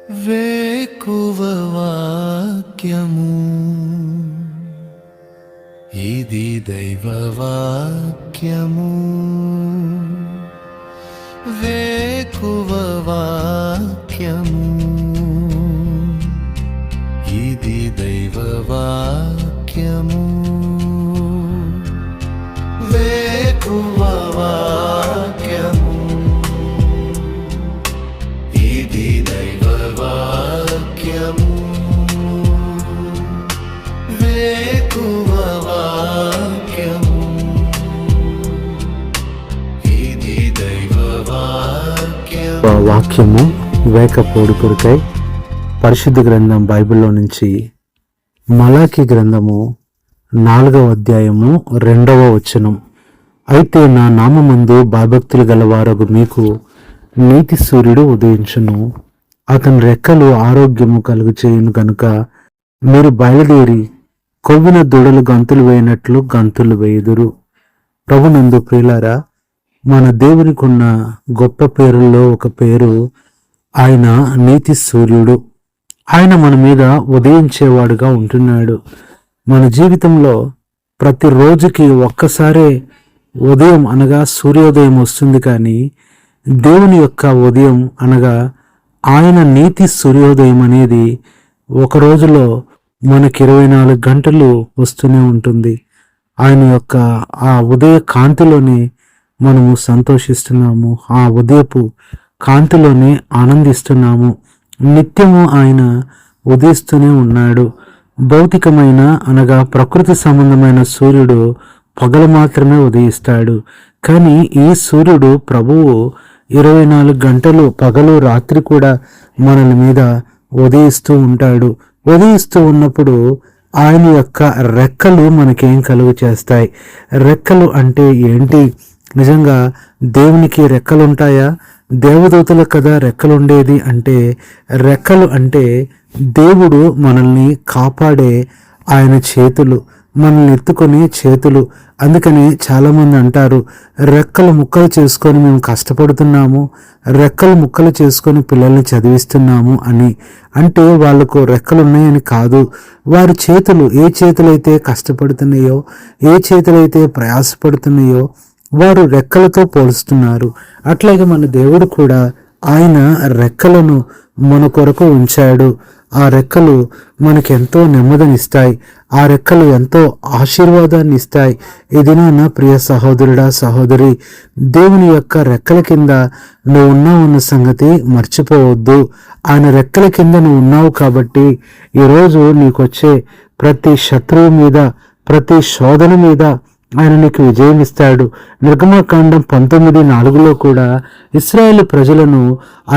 వేకువ వాక్యము ఇది దైవ వాక్యము. వేకువ వాక్యము ఇది దైవ వాక్యము. వేకువ వాక్యము ఇది దైవ వాక్యము. వేకువ వాక్యము ఇది దైవ వాక్యము. వాక్యము వేకపోడు కొరకై పరిశుద్ధ గ్రంథం బైబిల్లో నుంచి మలాకి గ్రంథము 4వ అధ్యాయము 2వ వచనం. అయితే నా నామమందు భయభక్తులు గలవారగు మీకు నీతి సూర్యుడు ఉదయించును, అతని రెక్కలు ఆరోగ్యము కలుగు చేయును గనుక మీరు బయలుదేరి కొవ్విన దూడలు గంతులు వేయనట్లు గంతులు వేయుదురు. ప్రభునందు ప్రియులారా, మన దేవునికి ఉన్న గొప్ప పేరుల్లో ఒక పేరు ఆయన నీతి సూర్యుడు. ఆయన మన మీద ఉదయించేవాడుగా ఉంటున్నాడు. మన జీవితంలో ప్రతి రోజుకి ఒక్కసారే ఉదయం అనగా సూర్యోదయం వస్తుంది, కానీ దేవుని యొక్క ఉదయం అనగా ఆయన నీతి సూర్యోదయం అనేది ఒక రోజులో మనకి 24 గంటలు వస్తూనే ఉంటుంది. ఆయన యొక్క ఆ ఉదయ కాంతిలోనే మనము సంతోషిస్తున్నాము, ఆ ఉదయపు కాంతిలోనే ఆనందిస్తున్నాము. నిత్యము ఆయన ఉదయిస్తూనే ఉన్నాడు. భౌతికమైన అనగా ప్రకృతి సంబంధమైన సూర్యుడు పగలు మాత్రమే ఉదయిస్తాడు, కానీ ఈ సూర్యుడు ప్రభువు 24 గంటలు పగలు రాత్రి కూడా మనల మీద ఉదయిస్తూ ఉంటాడు. ఉదయిస్తూ ఉన్నప్పుడు ఆయన యొక్క రెక్కలు మనకేం కలుగు చేస్తాయి? రెక్కలు అంటే ఏంటి? నిజంగా దేవునికి రెక్కలు ఉంటాయా? దేవదూతలకు కదా రెక్కలు ఉండేది. అంటే రెక్కలు అంటే దేవుడు మనల్ని కాపాడే ఆయన చేతులు, మనల్ని ఎత్తుకునే చేతులు. అందుకని చాలామంది అంటారు, రెక్కలు ముక్కలు చేసుకొని మేము కష్టపడుతున్నాము, రెక్కలు ముక్కలు చేసుకొని పిల్లల్ని చదివిస్తున్నాము అని. అంటే వాళ్ళకు రెక్కలు ఉన్నాయని కాదు. వారి చేతులు ఏ చేతులైతే కష్టపడుతున్నాయో, ఏ చేతులైతే ప్రయాసపడుతున్నాయో వారు రెక్కలతో పోలుస్తున్నారు. అట్లాగే మన దేవుడు కూడా ఆయన రెక్కలను మన కొరకు ఉంచాడు. ఆ రెక్కలు మనకెంతో నెమ్మదినిస్తాయి, ఆ రెక్కలు ఎంతో ఆశీర్వాదాన్ని ఇస్తాయి. ఇది నా ప్రియ సహోదరుడా, సహోదరి, దేవుని యొక్క రెక్కల కింద నువ్వు ఉన్నావన్న సంగతి మర్చిపోవద్దు. ఆయన రెక్కల కింద నువ్వు ఉన్నావు కాబట్టి ఈరోజు నీకొచ్చే ప్రతి శత్రువు మీద, ప్రతి శోధన మీద ఆయన నీకు విజయం ఇస్తాడు. నిర్గమకాండం 19:4లో కూడా ఇశ్రాయేలు ప్రజలను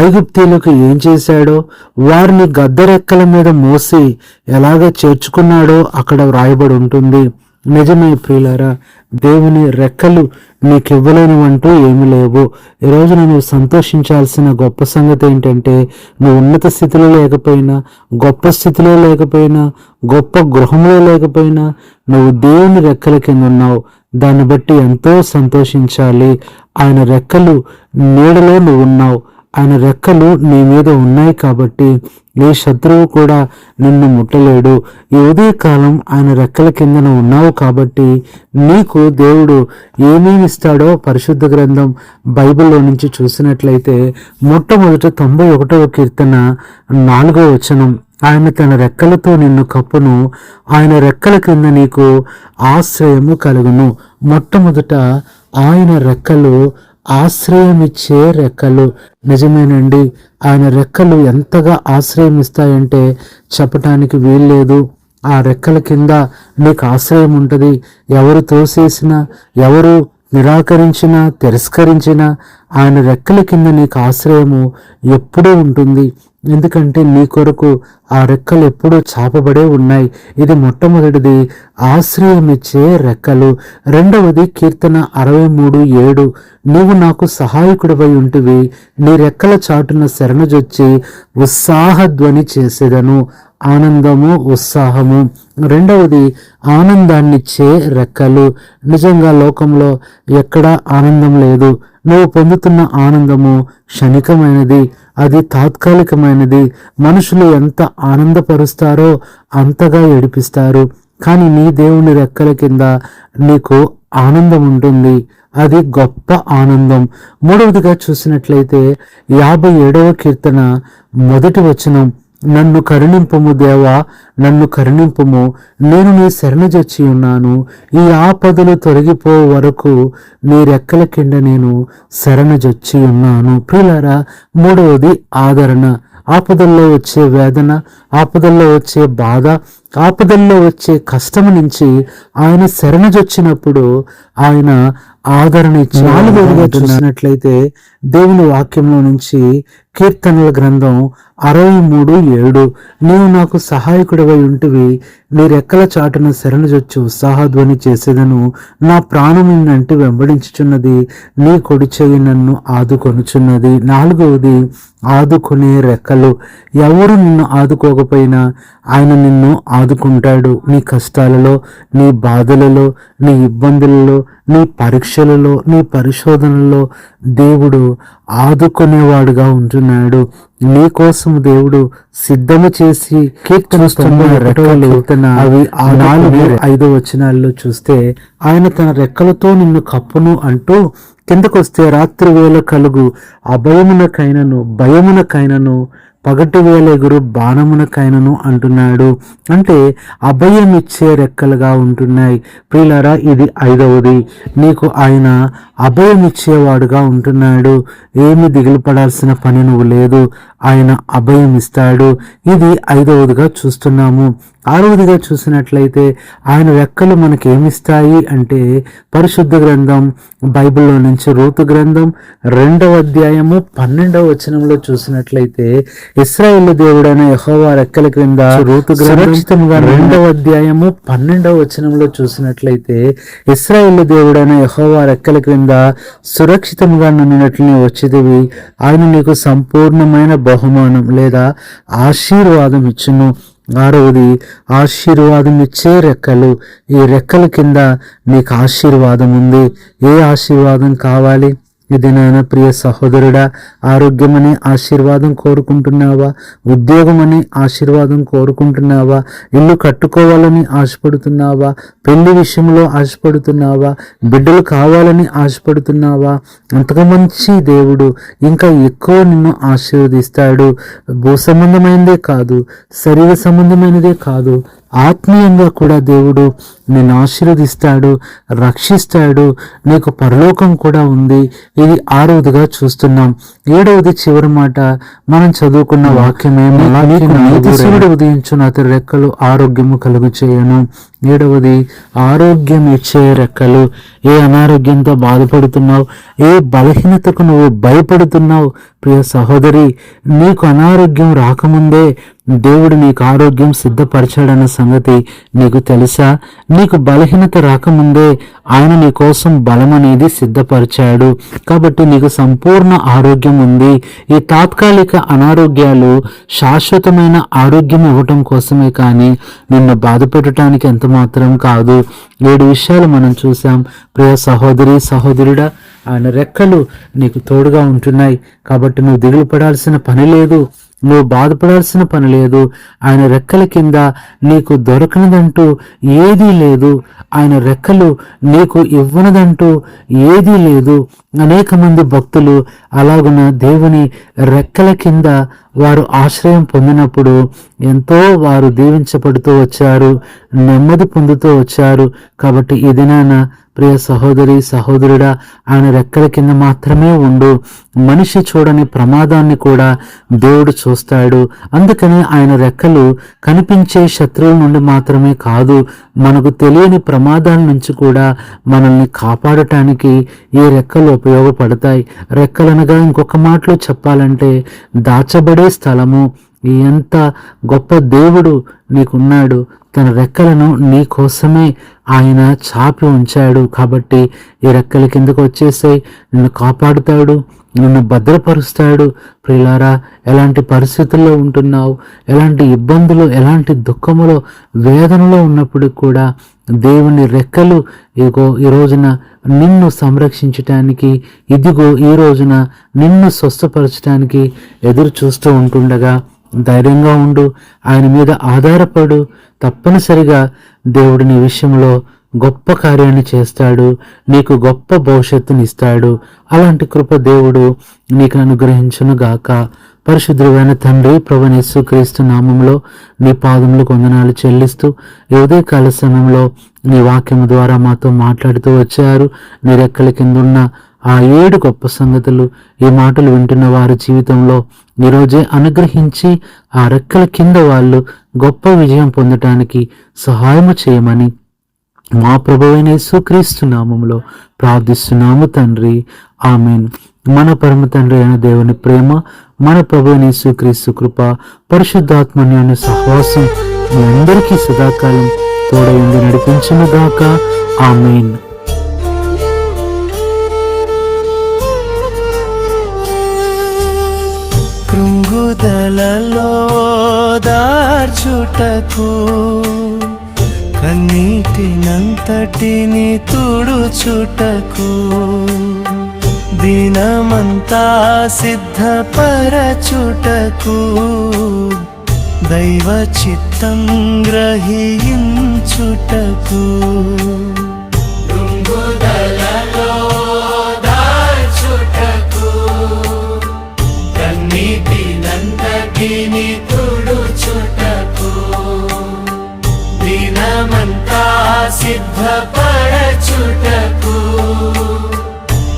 ఐగుప్తీయులకు ఏం చేశాడో, వారిని గద్దరెక్కల మీద మోసి ఎలాగ చేర్చుకున్నాడో అక్కడ వ్రాయబడి ఉంటుంది. నిజమే ప్రియులారా, దేవుని రెక్కలు నీకు ఇవ్వలేనివంటూ ఏమి లేవు. ఈరోజు నువ్వు సంతోషించాల్సిన గొప్ప సంగతి ఏంటంటే, నువ్వు ఉన్నత స్థితిలో లేకపోయినా, గొప్ప స్థితిలో లేకపోయినా, గొప్ప గృహంలో లేకపోయినా, నువ్వు దేవుని రెక్కల కింద ఉన్నావు. దాన్ని బట్టి ఎంతో సంతోషించాలి. ఆయన రెక్కలు నీడలో నువ్వు ఉన్నావు, ఆయన రెక్కలు నీ మీద ఉన్నాయి కాబట్టి ఏ శత్రువు కూడా నిన్ను ముట్టలేడు. ఈ ఉదయకాలం ఆయన రెక్కల కిందన ఉన్నావు కాబట్టి నీకు దేవుడు ఏమేమి ఇస్తాడో పరిశుద్ధ గ్రంథం బైబిల్లో నుంచి చూసినట్లయితే మొట్టమొదట 91వ కీర్తన 4వ వచనం, ఆయన తన రెక్కలతో నిన్ను కప్పును, ఆయన రెక్కల కింద నీకు ఆశ్రయము కలుగును. మొట్టమొదట ఆయన రెక్కలు ఆశ్రయమిచ్చే రెక్కలు. నిజమేనండి, ఆయన రెక్కలు ఎంతగా ఆశ్రయం ఇస్తాయంటే చెప్పటానికి వీల్లేదు. ఆ రెక్కల కింద నీకు ఆశ్రయం ఉంటుంది. ఎవరు తోసేసినా, ఎవరు నిరాకరించినా, తిరస్కరించినా ఆయన రెక్కల కింద నీకు ఆశ్రయము ఎప్పుడూ ఉంటుంది. ఎందుకంటే నీ కొరకు ఆ రెక్కలు ఎప్పుడూ చాపబడే ఉన్నాయి. ఇది మొట్టమొదటిది, ఆశ్రయం ఇచ్చే రెక్కలు. రెండవది కీర్తన 63:7, నీవు నాకు సహాయకుడివై ఉంటివి, నీ రెక్కల చాటున శరణజొచ్చి ఉత్సాహధ్వని చేసేదను. ఆనందము, ఉత్సాహము. రెండవది ఆనందాన్నిచ్చే రెక్కలు. నిజంగా లోకంలో ఎక్కడా ఆనందం లేదు. నువ్వు పొందుతున్న ఆనందము క్షణికమైనది. అది తాత్కాలికమైనది. మనుషులు ఎంత ఆనందపరుస్తారో అంతగా ఏడిపిస్తారు. కానీ నీ దేవుని రెక్కల కింద నీకు ఆనందం ఉంటుంది. అది గొప్ప ఆనందం. మూడవదిగా చూసినట్లయితే 57వ కీర్తన 1వ వచనం, నన్ను కరుణింపుము దేవా, నన్ను కరుణింపుము, నేను నీ శరణుజొచ్చి ఉన్నాను. ఈ ఆపదలు తొలగిపో వరకు నీ రెక్కల కింద నేను శరణుజొచ్చి ఉన్నాను. ప్రియులారా, మూడవది ఆదరణ. ఆపదల్లో వచ్చే వేదన, ఆపదల్లో వచ్చే బాధ, ఆపదల్లో వచ్చే కష్టం నుంచి ఆయన శరణుజొచ్చినప్పుడు ఆయన ఆదరణ ఇచ్చి. నాలుగవదిగా చూసినట్లయితే దేవుని వాక్యంలో నుంచి కీర్తనల గ్రంథం 63:7, నీవు నాకు సహాయకుడివై ఉంటివి, నీ రెక్కల చాటున శరణుజొచ్చి ఉత్సాహధ్వని చేసేదను, నా ప్రాణం నిన్నంటి వెంబడించుచున్నది, నీ కొడి చెయ్యి నన్ను ఆదుకొనుచున్నది. నాలుగవది ఆదుకునే రెక్కలు. ఎవరు నిన్ను ఆదుకోకపోయినా ఆయన నిన్ను ఆదుకుంటాడు. నీ కష్టాలలో, నీ బాధలలో, నీ ఇబ్బందులలో, నీ పరీక్షలలో, నీ పరిశోధనలలో దేవుడు ఆదుకునేవాడుగా ఉంటున్నాడు. నీ కోసం దేవుడు సిద్ధము చేసి అవి 4-5 వచనాల్లో చూస్తే, ఆయన తన రెక్కలతో నిన్ను కప్పును అంటూ కిందకొస్తే, రాత్రి వేళ కలుగు అభయమునకైనను భయమునకైనను పగటి వేళ ఎగురు బాణమునకైనను అంటున్నాడు. అంటే అభయం ఇచ్చే రెక్కలుగా ఉంటున్నాయి. ప్రియులారా, ఇది 5వది. నీకు ఆయన అభయం ఇచ్చేవాడుగా ఉంటున్నాడు. ఏమి దిగులు పడాల్సిన పని నువ్వు లేదు, ఆయన అభయం ఇస్తాడు. ఇది 5వదిగా చూస్తున్నాము. 6వదిగా చూసినట్లయితే ఆయన రెక్కలు మనకి ఏమిస్తాయి అంటే, పరిశుద్ధ గ్రంథం బైబిల్లో నుంచి రూతు గ్రంథం 2వ అధ్యాయము 12వ వచనంలో చూసినట్లయితే, ఇశ్రాయేలు దేవుడైన యెహోవా రెక్కల క్రింద రూతు సురక్షితంగా 2వ అధ్యాయము 12వ వచనంలో చూసినట్లయితే, ఇశ్రాయేలు దేవుడైన యెహోవా రెక్కల క్రింద సురక్షితంగా నున్నట్లని వచ్చేదివి, ఆయన నీకు సంపూర్ణమైన బహుమానం లేదా ఆశీర్వాదం ఇచ్చును. 6వది ఆశీర్వాదం ఇచ్చే రెక్కలు. ఈ రెక్కల కింద నీకు ఆశీర్వాదం ఉంది. ఏ ఆశీర్వాదం కావాలి? ఇది నాయన ప్రియ సహోదరుడా, ఆరోగ్యమని ఆశీర్వాదం కోరుకుంటున్నావా? ఉద్యోగమని ఆశీర్వాదం కోరుకుంటున్నావా? ఇల్లు కట్టుకోవాలని ఆశపడుతున్నావా? పెళ్లి విషయంలో ఆశపడుతున్నావా? బిడ్డలు కావాలని ఆశపడుతున్నావా? అంతకు మంచి దేవుడు ఇంకా ఎక్కువ నిన్ను ఆశీర్వదిస్తాడు. భూ సంబంధమైనదే కాదు, శరీర సంబంధమైనదే కాదు, ఆత్మీయంగా కూడా దేవుడు నిన్ను ఆశీర్వదిస్తాడు, రక్షిస్తాడు. నీకు పరలోకం కూడా ఉంది. ఇది 6వదిగా చూస్తున్నాం. 7వది చివరి మాట మనం చదువుకున్న వాక్యమే, నీతిశూరుడు ఉదయించును, అతని రెక్కలు ఆరోగ్యము కలుగు చేయను. 7వది ఆరోగ్యం ఇచ్చే రెక్కలు. ఏ అనారోగ్యంతో బాధపడుతున్నావు, ఏ బలహీనతకు నువ్వు భయపడుతున్నావు, ప్రియ సహోదరి, నీకు అనారోగ్యం రాకముందే దేవుడు నీకు ఆరోగ్యం సిద్ధపరిచాడన్న సంగతి నీకు తెలుసా? నీకు బలహీనత రాకముందే ఆయన నీ కోసం బలం అనేది సిద్ధపరిచాడు. కాబట్టి నీకు సంపూర్ణ ఆరోగ్యం ఉంది. ఈ తాత్కాలిక అనారోగ్యాలు శాశ్వతమైన ఆరోగ్యం ఇవ్వటం కోసమే కానీ నిన్ను బాధ పెట్టడానికి ఎంత మాత్రం కాదు. 7 విషయాలు మనం చూసాం. ప్రియ సహోదరి, సహోదరుడా, ఆయన రెక్కలు నీకు తోడుగా ఉంటున్నాయి. కాబట్టి నువ్వు దిగులు పడాల్సిన పని లేదు, నువ్వు బాధపడాల్సిన పని లేదు. ఆయన రెక్కల కింద నీకు దొరకనిదంటూ ఏదీ లేదు. ఆయన రెక్కలు నీకు ఇవ్వనదంటూ ఏదీ లేదు. అనేక మంది భక్తులు అలాగున దేవుని రెక్కల కింద వారు ఆశ్రయం పొందినప్పుడు ఎంతో వారు దీవించబడుతూ వచ్చారు, నెమ్మది పొందుతూ వచ్చారు. కాబట్టి ఈ దినాన ప్రియ సహోదరి, సహోదరుడా, ఆయన రెక్కల కింద మాత్రమే ఉండు. మనిషి చూడని ప్రమాదాన్ని కూడా దేవుడు చూస్తాడు. అందుకని ఆయన రెక్కలు కనిపించే శత్రువుల నుండి మాత్రమే కాదు, మనకు తెలియని ప్రమాదాల నుంచి కూడా మనల్ని కాపాడటానికి ఈ రెక్కలు ఉపయోగపడతాయి. రెక్కలనగా ఇంకొక మాటలో చెప్పాలంటే దాచబడే స్థలము. ఎంత గొప్ప దేవుడు నీకున్నాడు. తన రెక్కలను నీ కోసమే ఆయన చాపి ఉంచాడు. కాబట్టి ఈ రెక్కల కిందకు వచ్చేసాయి, నిన్ను కాపాడుతాడు, నిన్ను భద్రపరుస్తాడు. ప్రియులారా, ఎలాంటి పరిస్థితుల్లో ఉంటున్నావు, ఎలాంటి ఇబ్బందులు, ఎలాంటి దుఃఖములో, వేదనలో ఉన్నప్పుడు కూడా దేవుని రెక్కలు ఇగో ఈ రోజున నిన్ను సంరక్షించటానికి, ఇదిగో ఈ రోజున నిన్ను స్వస్థపరచడానికి ఎదురు చూస్తూ ఉంటుండగా ధైర్యంగా ఉండు, ఆయన మీద ఆధారపడు. తప్పనిసరిగా దేవుడు నీ విషయంలో గొప్ప కార్యాన్ని చేస్తాడు, నీకు గొప్ప భవిష్యత్తుని ఇస్తాడు. అలాంటి కృప దేవుడు నీకు అనుగ్రహించును గాక. పరిశుద్ధుడైన తండ్రి, ప్రభువైన యేసుక్రీస్తు నామములో నీ పాదములకు వందనాలు చెల్లిస్తూ ఈ ఉదయకాల సమయంలో నీ వాక్యము ద్వారా మాతో మాట్లాడుతూ వచ్చారు. నీ రెక్కల కింద ఉన్న ఆ 7 గొప్ప సంగతులు ఈ మాటలు వింటున్న వారి జీవితంలో ఈరోజే అనుగ్రహించి ఆ రెక్కల కింద వాళ్ళు గొప్ప విజయం పొందటానికి సహాయము చేయమని మా ప్రభువైన యేసుక్రీస్తు నామములో ప్రార్థిస్తున్నాము తండ్రి, ఆమేన్. మన పరమ తండ్రి అయిన దేవుని ప్రేమ, మన ప్రభువైన యేసుక్రీస్తు కృప, పరిశుద్ధాత్మన్యాన్ని సహవాసం మీ అందరికీ సదాకాలం తోడైంది నడిపించును గాక. ఆమేన్. కృంగుదలలో దార్చుటకు, కన్నీటినంతటిని తుడుచుటకు, దినమంతా సిద్ధపరచుటకు, దైవ చిత్తం గ్రహించుటకు. కృంగుదలలో దార్చుటకు, కన్నీటినంతటిని తుడుచుటకు, దినమంతా సిద్ధపరచుటకు,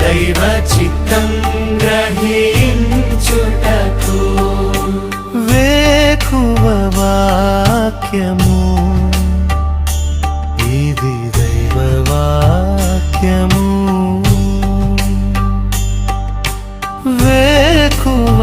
దైవ చిత్తం గ్రహించుటకు. వేకువ వాక్యము, ఇది దైవ వాక్యము. వేకువ